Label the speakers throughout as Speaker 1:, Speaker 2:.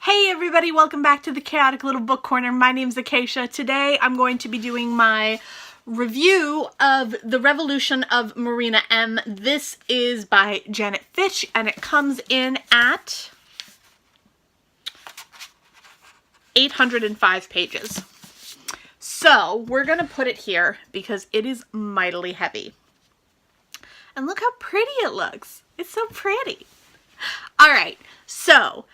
Speaker 1: Hey everybody, welcome back to the Chaotic Little Book Corner. My name's Acacia. Today I'm going to be doing my review of The Revolution of Marina M. This is by Janet Fitch and it comes in at 805 pages. So we're going to put it here because it is mightily heavy. And look how pretty it looks. It's so pretty. Alright, so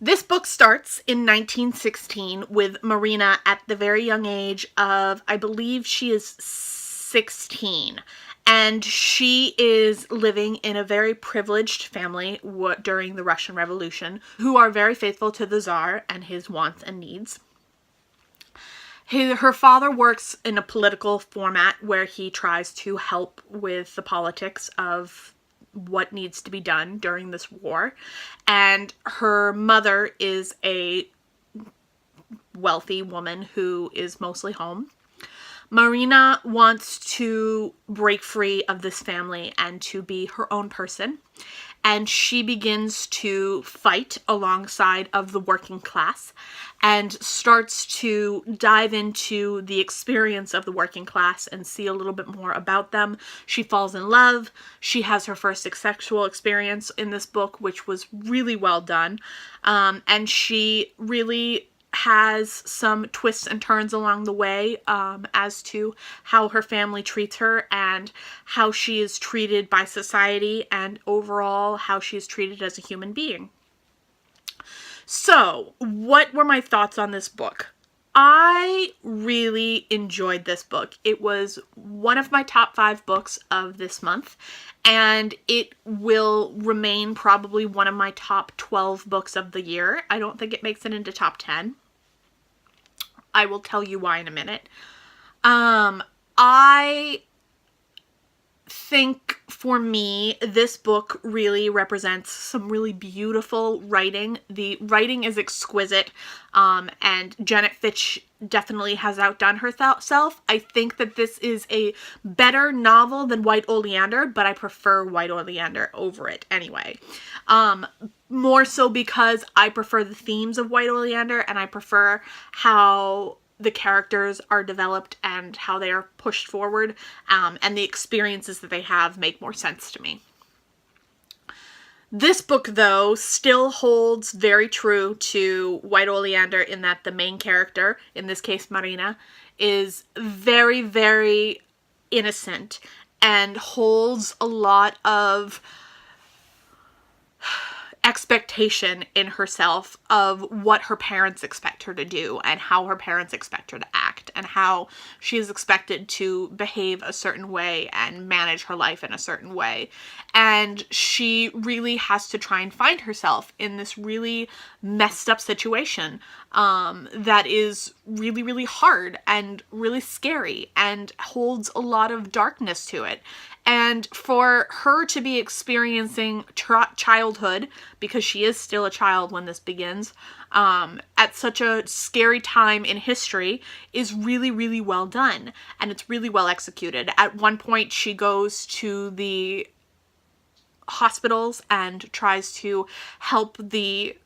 Speaker 1: this book starts in 1916 with Marina at the very young age of, I believe she is 16. And she is living in a very privileged family during the Russian Revolution who are very faithful to the Tsar and his wants and needs. Her father works in a political format where he tries to help with the politics of what needs to be done during this war, and her mother is a wealthy woman who is mostly home. Marina wants to break free of this family and to be her own person, and she begins to fight alongside of the working class and starts to dive into the experience of the working class and see a little bit more about them. She falls in love. She has her first sexual experience in this book, which was really well done. And she really has some twists and turns along the way as to how her family treats her and how she is treated by society and overall how she is treated as a human being. So, what were my thoughts on this book? I really enjoyed this book. It was one of my top 5 books of this month, and it will remain probably one of my top 12 books of the year. I don't think it makes it into top 10. I will tell you why in a minute. I think for me, this book really represents some really beautiful writing. The writing is exquisite, and Janet Fitch definitely has outdone herself. I think that this is a better novel than White Oleander, but I prefer White Oleander over it anyway. More so because I prefer the themes of White Oleander, and I prefer how the characters are developed and how they are pushed forward, and the experiences that they have make more sense to me. This book, though, still holds very true to White Oleander in that the main character, in this case Marina, is very, very innocent and holds a lot of expectation in herself of what her parents expect her to do and how her parents expect her to act and how she is expected to behave a certain way and manage her life in a certain way. And she really has to try and find herself in this really messed up situation that is really, really hard and really scary and holds a lot of darkness to it. And for her to be experiencing childhood, because she is still a child when this begins, at such a scary time in history is really, really well done. And it's really well executed. At one point, she goes to the hospitals and tries to help the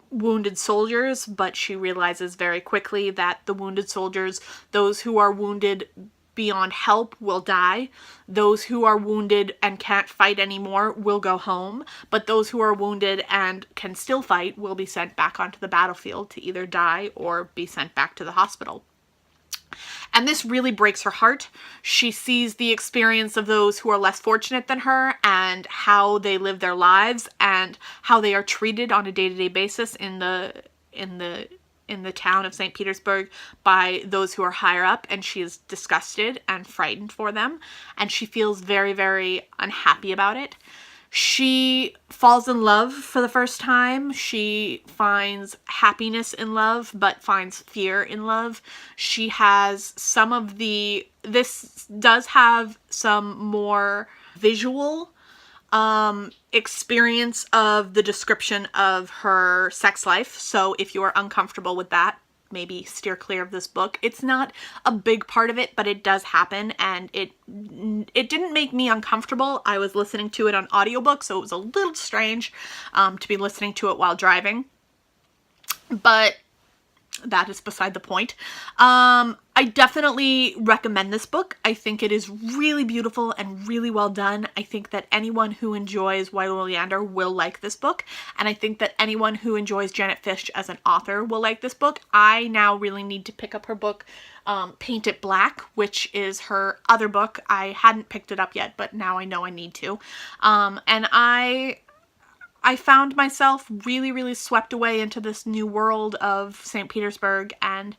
Speaker 1: wounded soldiers, but she realizes very quickly that the wounded soldiers, those who are wounded beyond help, will die. Those who are wounded and can't fight anymore will go home, but those who are wounded and can still fight will be sent back onto the battlefield to either die or be sent back to the hospital. And this really breaks her heart. She sees the experience of those who are less fortunate than her and how they live their lives and how they are treated on a day-to-day basis in the town of St. Petersburg by those who are higher up, and she is disgusted and frightened for them, and she feels very, very unhappy about it. She falls in love for the first time. She finds happiness in love, but finds fear in love. She has this does have some more visual experience of the description of her sex life. So if you are uncomfortable with that, maybe steer clear of this book. It's not a big part of it, but it does happen, and it didn't make me uncomfortable. I was listening to it on audiobook, so it was a little strange to be listening to it while driving. but that is beside the point. I definitely recommend this book. I think it is really beautiful and really well done. I think that anyone who enjoys White Oleander will like this book, and I think that anyone who enjoys Janet Fish as an author will like this book. I now really need to pick up her book, Paint It Black, which is her other book. I hadn't picked it up yet, but now I know I need to. And I found myself really, really swept away into this new world of St. Petersburg and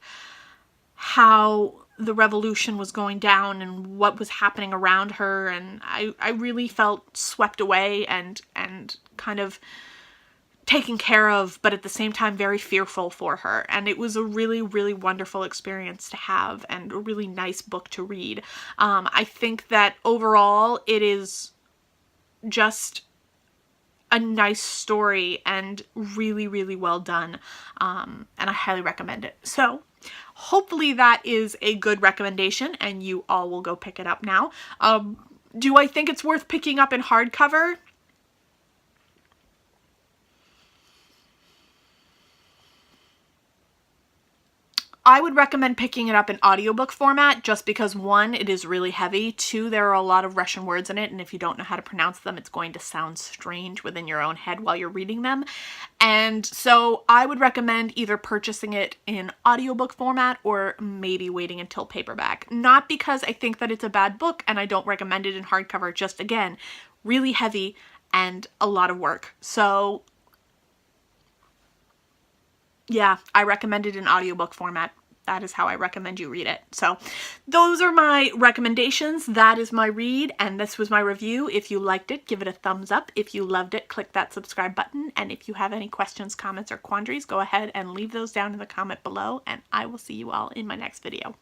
Speaker 1: how the revolution was going down and what was happening around her. And I really felt swept away and kind of taken care of, but at the same time very fearful for her. And it was a really, really wonderful experience to have and a really nice book to read. I think that overall it is just a nice story and really, really well done. And I highly recommend it. So hopefully that is a good recommendation and you all will go pick it up now. Do I think it's worth picking up in hardcover? I would recommend picking it up in audiobook format just because, one, it is really heavy, two, there are a lot of Russian words in it, and if you don't know how to pronounce them, it's going to sound strange within your own head while you're reading them. And so I would recommend either purchasing it in audiobook format or maybe waiting until paperback. Not because I think that it's a bad book and I don't recommend it in hardcover, just again, really heavy and a lot of work. So yeah, I recommend it in audiobook format. That is how I recommend you read it. So those are my recommendations. That is my read, and this was my review. If you liked it, give it a thumbs up. If you loved it, click that subscribe button. And if you have any questions, comments, or quandaries, go ahead and leave those down in the comment below, and I will see you all in my next video.